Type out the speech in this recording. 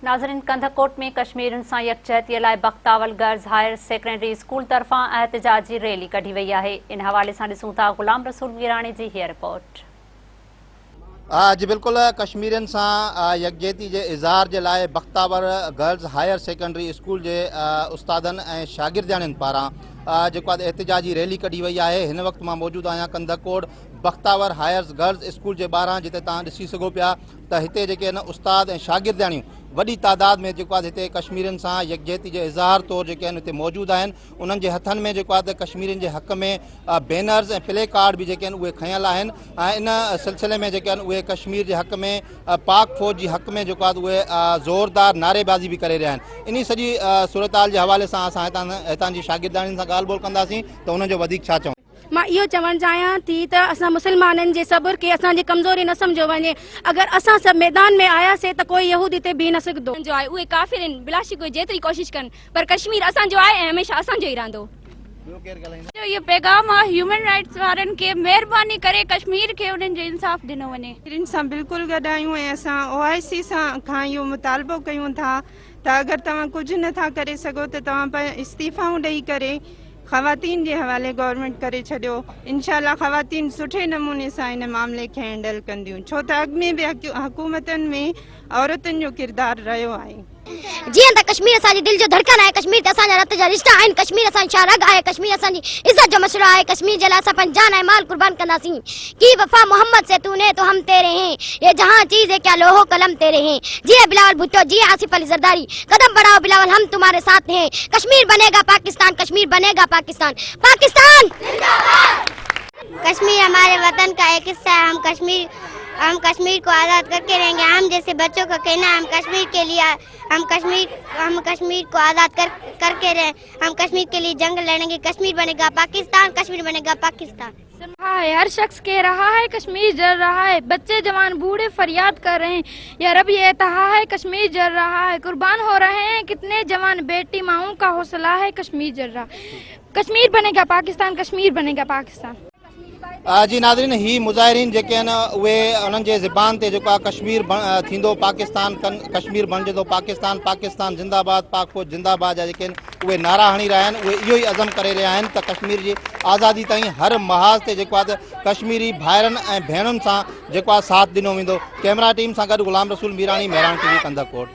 नाज़रीन, कंधकोट में कश्मीरियुनि सां यकजहतीअ लाइ Bakhtawar girls higher secondary school तरफ़ां एहतिजाजी रैली कढी वई आहे। इन हवाले सां ॾिसूं था गुलाम रसूल मीराणी जी हीअ रिपोर्ट। जी बिल्कुल, कश्मीरियुनि सां यकजहती जे इज़हार जे लाइ Bakhtawar girls higher secondary school जे उस्तादनि ऐं शागिर्दियाणियुनि पारां जेको आहे एहतिजाजी रैली कढी वई आहे। हिन वक़्तु मां मौजूदु आहियां Kandhkot Bakhtawar higher girls school जे ॿाहिरां, जिते तव्हां ॾिसी सघो पिया त हिते जेके आहिनि उस्ताद ऐं शागिर्दियाणियूं वॾी तादाद में जेको आहे हिते कश्मीरियुनि सां यकजहती जे इज़हार तौरु जेके आहिनि हिते मौजूदु आहिनि। उन्हनि जे हथनि में जेको आहे त कश्मीरियुनि जे हक़ में बैनर्स ऐं प्ले कार्ड बि जेके आहिनि उहे खयल आहिनि ऐं इन सिलसिले में जेके आहिनि उहे कश्मीर जे हक़ में पाक फ़ौज जी हक़ में जेको आहे उहे ज़ोरदार नारेबाज़ी बि करे रहिया आहिनि। इन सॼी सूरत हाल जे हवाले सां असां हितां जी शागिर्दियाणियुनि सां ॻाल्हि ॿोल कंदासीं त उन्हनि जो वधीक छा चऊं। मां इहो चवणु चाहियां थी त असां मुस्लमाननि जे सब्र खे असांजी कमज़ोरी न सम्झो वञे। अगरि असां सभु मैदान में आयासीं त कोई यहूदी ते बीह न सघंदो। जो आहे उहे काफ़िर आहिनि, बिलाशी कोई जेतिरी कोशिशि कनि, पर कश्मीर असांजो आहे ऐं हमेशह असांजो ई रहंदो। इहो पैगाम आहे ह्यूमन राइट्स वारनि खे, महिरबानी करे कश्मीर खे उन्हनि जो इंसाफ़ ॾिनो वञे। इन सां बिल्कुलु गॾु आहियूं ऐं असां OIC सां खां इहो मुतालबो कयूं था त अगरि तव्हां कुझु नथा करे सघो त तव्हां इस्तीफ़ाऊं ॾेई करे ख़वातीन जे हवाले गवर्नमेंट करे छॾियो। इंशाल्लाह ख़वातीन सुठे नमूने सां इन मामले खे हैंडल कंदियूं, छो त अॻु में बि हुकूमतनि में औरतुनि जो किरदारु रहियो आहे। जीअं त कश्मीर असांजी दिलि जो धड़कन आहे, कश्मीर ते असांजा रत जा रिश्ता आहिनि, कश्मीर असांजी शाहरग आहे, कश्मीर असांजी इज़त जो मसइलो आहे। कश्मीर जे लाइ असां पंहिंजी जान ऐं माल कुर्बान कंदासीं। की वफ़ा मोहम्मद से तूने तो हम तेरे हैं, ये जहां चीज़ है क्या लोहो कलम तेरे हैं। जिए बिलावल भुट्टो, जिए आसिफ अली जरदारी, कदम बढ़ाओ बिलावल हम तुम्हारे साथ हैं। कश्मीर बनेगा पाकिस्तान, कश्मीर बनेगा पाकिस्तान, पाकिस्तान जिंदाबाद। कश्मीर हमारे वतन का एक हिस्सा है। हम कश्मीर को आज़ाद करके रहेंगे। हम जैसे बच्चों का कहना है हम कश्मीर के लिए हम कश्मीर को आज़ाद करके रहे। हम कश्मीर के लिए जंग लड़ेंगे। कश्मीर बनेगा पाकिस्तान, कश्मीर बनेगा पाकिस्तान। हर शख्स कह रहा है कश्मीर जल रहा है, बच्चे जवान बूढ़े फरियाद कर रहे हैं, या रब ये कहा है कश्मीर जल रहा है, कुर्बान हो रहे हैं कितने जवान, बेटी माओं का हौसला है कश्मीर जल रहा। कश्मीर बनेगा पाकिस्तान, कश्मीर बनेगा पाकिस्तान। जी नाज़रीन, ही मुज़ाहिरीन जेके आहिनि उहे उन्हनि जे ज़बान ते जेको आहे कश्मीर थींदो पाकिस्तान, कश्मीर बणिजे पाकिस्तान, पाकिस्तान जिंदाबाद, पाक फ़ौज जिंदाबाद जा जेके आहिनि उहे नारा हणी रहिया आहिनि। उहे इहो ई अज़म करे रहिया आहिनि त कश्मीर जी आज़ादी ताईं हर महाज़ ते जेको आहे त कश्मीरी भाइरनि ऐं भेणुनि सां जेको आहे साथ ॾिनो वेंदो। कैमरा टीम सां गॾु गुलाम रसूल मीराणी, मेहरान TV, कंधकोट।